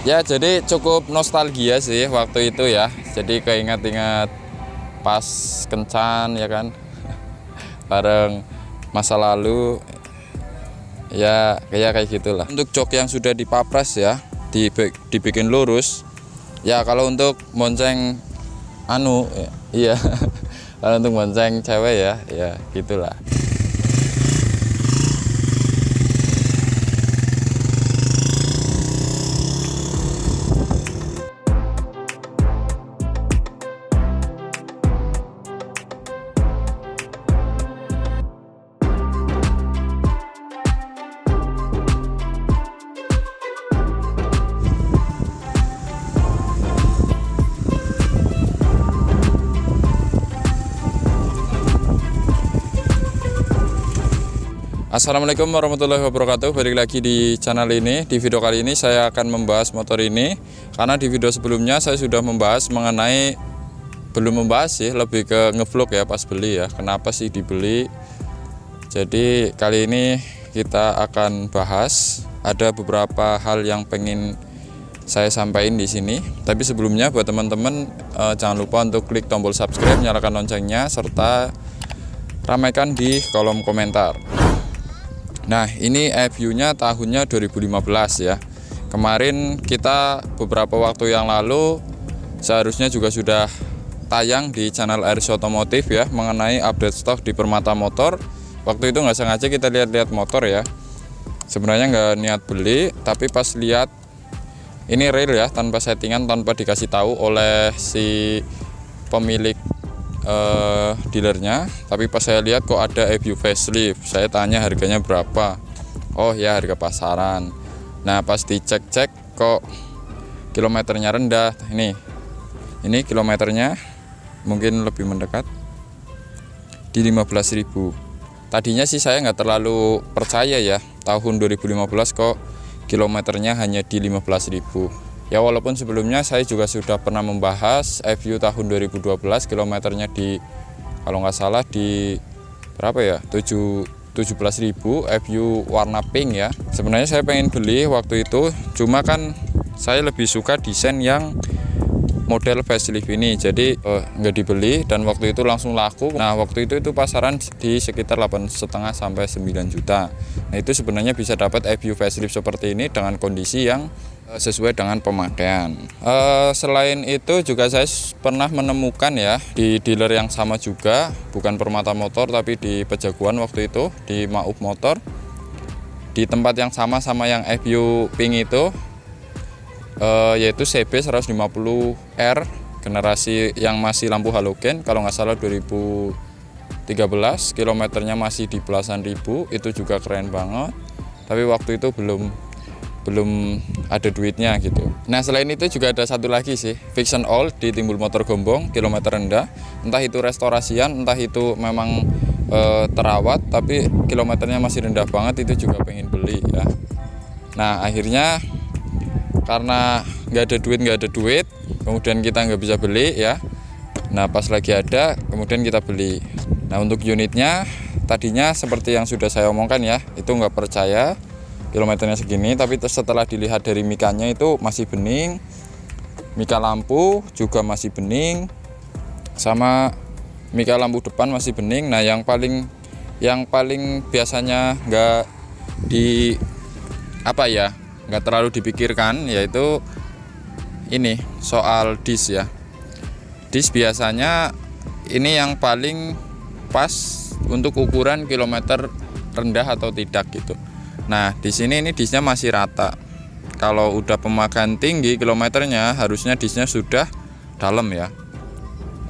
Ya, jadi cukup nostalgia sih waktu itu ya. Jadi keinget-inget pas kencan ya kan, bareng masa lalu. Ya kayak gitulah. Untuk jok yang sudah dipapres ya, dibikin lurus. Ya kalau untuk bonceng iya. Kalau untuk bonceng cewek ya gitulah. Assalamualaikum warahmatullahi wabarakatuh. Balik lagi di channel ini. Di video kali ini saya akan membahas motor ini, karena di video sebelumnya saya sudah membahas mengenai, belum membahas sih, lebih ke ngevlog ya pas beli ya, kenapa sih dibeli. Jadi kali ini kita akan bahas, ada beberapa hal yang pengen saya sampaikan di sini. Tapi sebelumnya buat teman-teman jangan lupa untuk klik tombol subscribe, nyalakan loncengnya, serta ramaikan di kolom komentar. Nah, ini view-nya tahunnya 2015 ya. Kemarin kita beberapa waktu yang lalu seharusnya juga sudah tayang di channel Aris Otomotif ya, mengenai update stok di Permata Motor. Waktu itu nggak sengaja kita lihat-lihat motor ya. Sebenarnya nggak niat beli, tapi pas lihat ini real ya, tanpa settingan, tanpa dikasih tahu oleh si pemilik dealernya. Tapi pas saya lihat kok ada EView facelift, saya tanya harganya berapa. Oh ya, harga pasaran. Nah, pas dicek-cek kok kilometernya rendah. Ini kilometernya mungkin lebih mendekat di 15.000. Tadinya sih saya nggak terlalu percaya ya, tahun 2015 kok kilometernya hanya di 15.000. Ya, walaupun sebelumnya saya juga sudah pernah membahas EView tahun 2012 kilometernya di, kalau nggak salah di berapa ya, 17.000, EView warna pink ya. Sebenarnya saya pengen beli waktu itu, cuma kan saya lebih suka desain yang model facelift ini, jadi nggak dibeli dan waktu itu langsung laku. Nah, waktu itu pasaran di sekitar 8,5 sampai 9 juta. Nah, itu sebenarnya bisa dapat EView facelift seperti ini dengan kondisi yang sesuai dengan pemakaian. Selain itu juga saya pernah menemukan ya di dealer yang sama juga, bukan Permata Motor tapi di Pejaguan waktu itu, di Mauf Motor, di tempat yang sama yang EView pink itu, yaitu CB 150R generasi yang masih lampu halogen, kalau nggak salah 2013, kilometernya masih di belasan ribu. Itu juga keren banget, tapi waktu itu belum ada duitnya gitu. Nah, selain itu juga ada satu lagi sih, Vision All di Timbul Motor Gombong, kilometer rendah. Entah itu restorasian, entah itu memang terawat, tapi kilometernya masih rendah banget. Itu juga pengen beli ya. Nah, akhirnya karena nggak ada duit, kemudian kita nggak bisa beli ya. Nah, pas lagi ada, kemudian kita beli. Nah, untuk unitnya tadinya seperti yang sudah saya omongkan ya, itu nggak percaya kilometernya segini, tapi setelah dilihat dari mikanya itu masih bening, mika lampu juga masih bening, sama mika lampu depan masih bening. Nah, yang paling biasanya nggak terlalu dipikirkan, yaitu ini soal dis ya. Dis biasanya ini yang paling pas untuk ukuran kilometer rendah atau tidak gitu. Nah, di sini ini disnya masih rata. Kalau udah pemakaian tinggi kilometernya, harusnya disnya sudah dalam ya,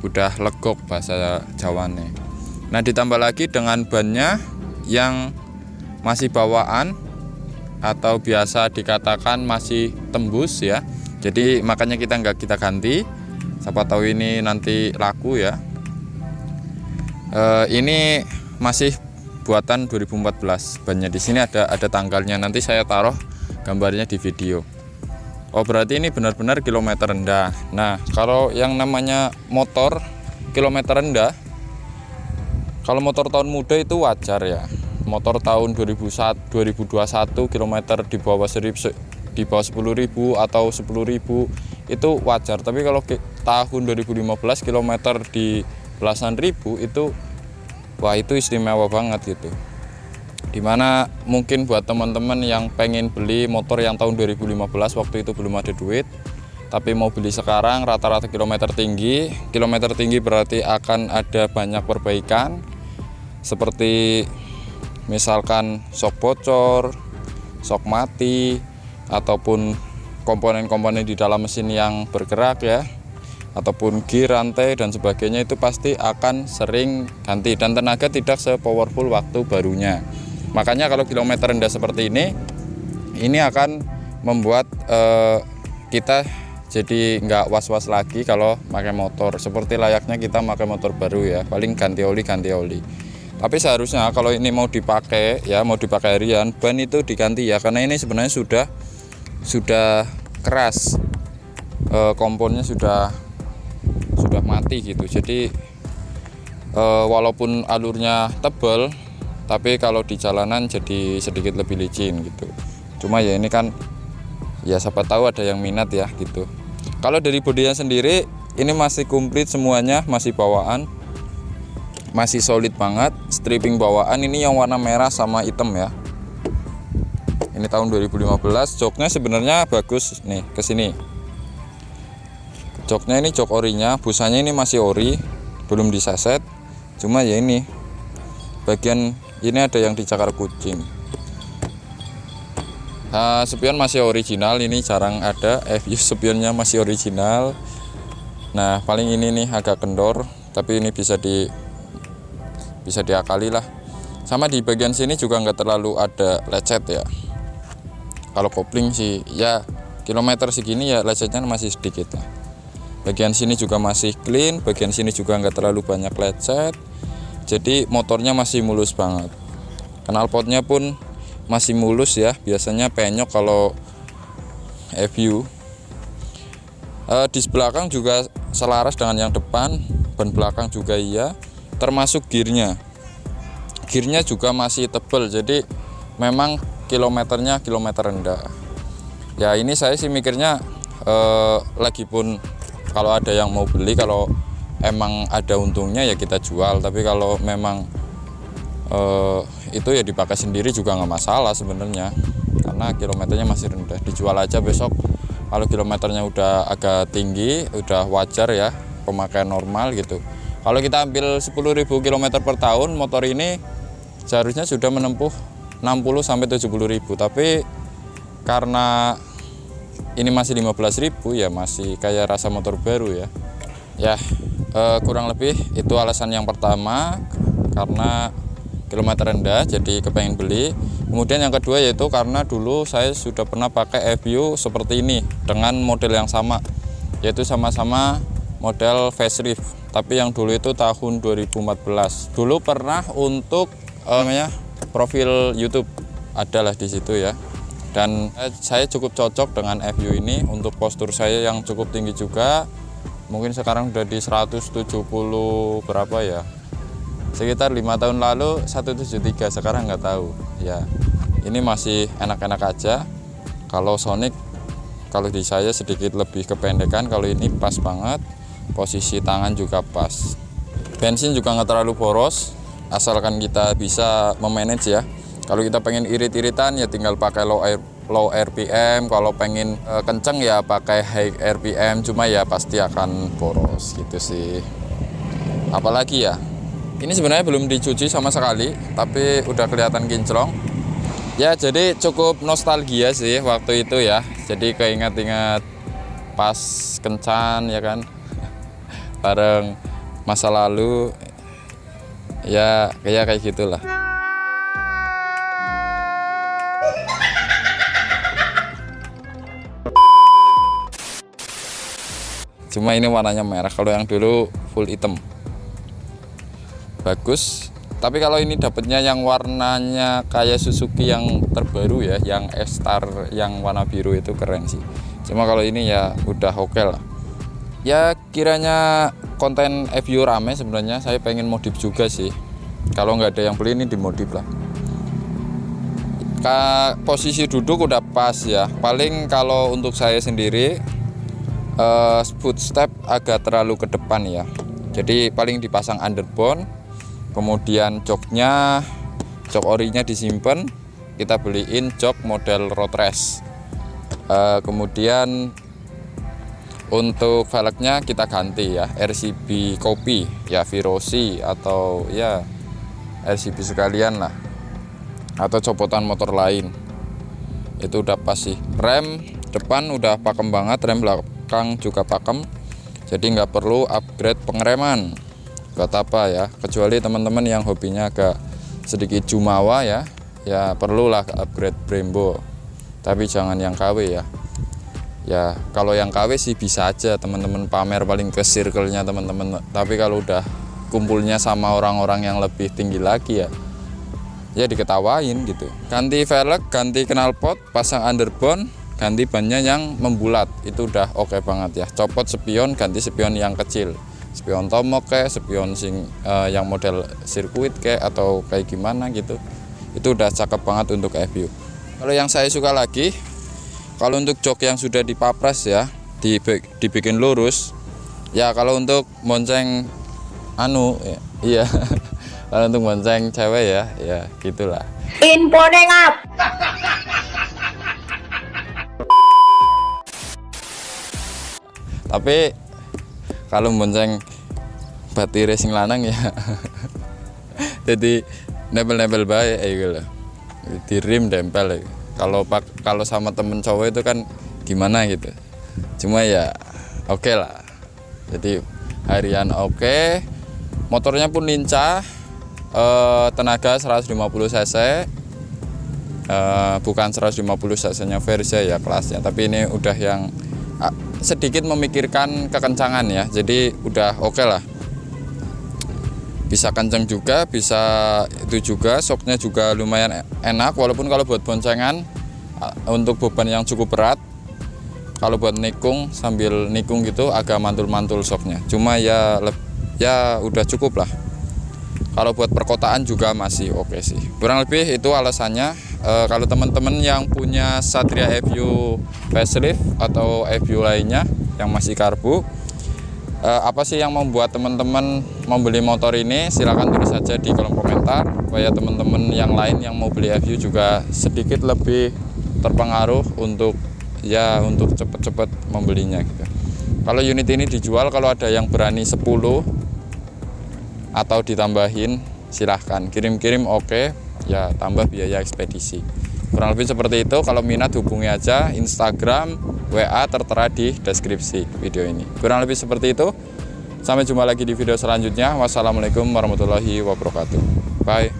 udah legok bahasa Jawane. Nah, ditambah lagi dengan bannya yang masih bawaan atau biasa dikatakan masih tembus ya. Jadi makanya kita ganti. Siapa tahu ini nanti laku ya. Ini masih buatan 2014. Bannya di sini ada tanggalnya, nanti saya taruh gambarnya di video. Oh, berarti ini benar-benar kilometer rendah. Nah, kalau yang namanya motor kilometer rendah, kalau motor tahun muda itu wajar ya. Motor tahun 2021 kilometer di bawah 1000 di bawah 10.000 atau 10.000 itu wajar. Tapi kalau tahun 2015 kilometer di belasan ribu itu, wah itu istimewa banget gitu. Dimana mungkin buat teman-teman yang pengen beli motor yang tahun 2015 waktu itu belum ada duit, tapi mau beli sekarang rata-rata kilometer tinggi berarti akan ada banyak perbaikan, seperti misalkan shock bocor, shock mati, ataupun komponen-komponen di dalam mesin yang bergerak ya, ataupun gear, rantai dan sebagainya, itu pasti akan sering ganti dan tenaga tidak se-powerful waktu barunya. Makanya kalau kilometer rendah seperti ini akan membuat kita jadi nggak was-was lagi kalau pakai motor, seperti layaknya kita pakai motor baru ya, paling ganti oli. Tapi seharusnya kalau ini mau dipakai ya, mau dipakai harian, ban itu diganti ya, karena ini sebenarnya sudah keras, komponnya sudah mati gitu. Jadi walaupun alurnya tebal, tapi kalau di jalanan jadi sedikit lebih licin gitu. Cuma ya ini kan ya siapa tahu ada yang minat ya gitu. Kalau dari bodinya sendiri ini masih komplit semuanya, masih bawaan, masih solid banget. Stripping bawaan ini yang warna merah sama hitam ya. Ini tahun 2015. Joknya sebenarnya bagus nih, ke sini. Joknya ini jok orinya, busanya ini masih ori, belum diseset. Cuma ya ini bagian ini ada yang dicakar kucing. Nah, spion masih original, ini jarang ada FU spionnya masih original. Nah, paling ini nih agak kendor, tapi ini bisa diakali lah. Sama di bagian sini juga nggak terlalu ada lecet ya. Kalau kopling sih ya kilometer segini ya lecetnya masih sedikit lah. Bagian sini juga masih clean, bagian sini juga nggak terlalu banyak lecet. Jadi motornya masih mulus banget. Knalpotnya pun masih mulus ya, biasanya penyok kalau FU. Dis belakang juga selaras dengan yang depan, ban belakang juga iya, termasuk gearnya juga masih tebal, jadi memang kilometernya kilometer rendah ya. Ini saya sih mikirnya lagi pun kalau ada yang mau beli, kalau emang ada untungnya ya kita jual, tapi kalau memang itu ya dipakai sendiri juga nggak masalah sebenarnya, karena kilometernya masih rendah. Dijual aja besok kalau kilometernya udah agak tinggi, udah wajar ya, pemakaian normal gitu. Kalau kita ambil 10.000 km per tahun, motor ini seharusnya sudah menempuh 60-70.000, tapi karena ini masih 15.000 ya, masih kayak rasa motor baru ya. Kurang lebih itu alasan yang pertama, karena kilometer rendah jadi kepengen beli. Kemudian yang kedua yaitu karena dulu saya sudah pernah pakai FU seperti ini dengan model yang sama, yaitu sama-sama model facelift, tapi yang dulu itu tahun 2014. Dulu pernah untuk profil YouTube adalah di situ ya, dan saya cukup cocok dengan FU ini untuk postur saya yang cukup tinggi juga. Mungkin sekarang udah di 170 berapa ya, sekitar 5 tahun lalu 173, sekarang nggak tahu ya. Ini masih enak-enak aja. Kalau Sonic, kalau di saya sedikit lebih kependekan, kalau ini pas banget, posisi tangan juga pas. Bensin juga nggak terlalu boros, asalkan kita bisa memanage ya. Kalau kita pengen irit-iritan ya tinggal pakai low RPM, kalau pengen kenceng ya pakai high RPM, cuma ya pasti akan boros gitu sih. Apalagi ya, ini sebenarnya belum dicuci sama sekali, tapi udah kelihatan kinclong ya. Jadi cukup nostalgia sih waktu itu ya, jadi keinget-inget pas kencan ya kan, bareng masa lalu ya, kayak gitulah. Cuma ini warnanya merah, kalau yang dulu full hitam. Bagus, tapi kalau ini dapatnya yang warnanya kayak Suzuki yang terbaru ya, yang S-Star yang warna biru itu keren sih. Cuma kalau ini ya udah oke lah. Ya kiranya konten FU rame, sebenarnya saya pengen modif juga sih. Kalau nggak ada yang beli ini dimodif lah. Posisi duduk udah pas ya. Paling kalau untuk saya sendiri footstep agak terlalu ke depan ya. Jadi paling dipasang underbone, kemudian joknya, jok orinya disimpan, kita beliin jok model road race. Kemudian untuk velgnya kita ganti ya, RCB Kopi ya, Virosi atau ya RCB sekalian lah, atau copotan motor lain. Itu udah pas sih. Rem depan udah pakem banget, rem belakang juga pakem, jadi nggak perlu upgrade pengereman buat apa ya, kecuali teman-teman yang hobinya agak sedikit jumawa ya, ya perlulah upgrade Brembo, tapi jangan yang KW ya. Ya kalau yang KW sih bisa aja teman-teman pamer paling ke circle-nya teman-teman, tapi kalau udah kumpulnya sama orang-orang yang lebih tinggi lagi ya diketawain gitu. Ganti velg, ganti knalpot, pasang underbone, ganti bannya yang membulat, itu udah oke banget ya. Copot spion, ganti spion yang kecil, spion tomok kayak spion yang model sirkuit kayak atau kayak gimana gitu, itu udah cakep banget untuk FU. Kalau yang saya suka lagi, kalau untuk jok yang sudah dipapres ya, dibikin lurus ya. Kalau untuk bonceng iya kalau untuk bonceng cewek ya gitulah. Info nengap. Tapi kalau bonceng bati racing lanang ya jadi nempel-nempel baik gitu, di rim dempel. Kalau sama temen cowok itu kan gimana gitu, cuma ya oke lah. Jadi harian oke, motornya pun lincah, tenaga 150 cc, bukan 150 cc nya Verza ya kelasnya, tapi ini udah yang sedikit memikirkan kekencangan ya, jadi udah oke lah. Bisa kenceng juga, bisa itu juga, shocknya juga lumayan enak. Walaupun kalau buat boncengan untuk beban yang cukup berat, kalau buat nikung sambil nikung gitu agak mantul-mantul shocknya. Cuma ya udah cukup lah. Kalau buat perkotaan juga masih oke sih. Kurang lebih itu alasannya. Kalau teman-teman yang punya Satria FU facelift atau FU lainnya yang masih karbu, apa sih yang membuat teman-teman membeli motor ini, silahkan tulis saja di kolom komentar supaya teman-teman yang lain yang mau beli FU juga sedikit lebih terpengaruh untuk cepet-cepet membelinya gitu. Kalau unit ini dijual, kalau ada yang berani 10 atau ditambahin silahkan, kirim-kirim oke ya, tambah biaya ekspedisi. Kurang lebih seperti itu. Kalau minat hubungi aja Instagram, WA tertera di deskripsi video ini. Kurang lebih seperti itu. Sampai jumpa lagi di video selanjutnya. Wassalamualaikum warahmatullahi wabarakatuh. Bye.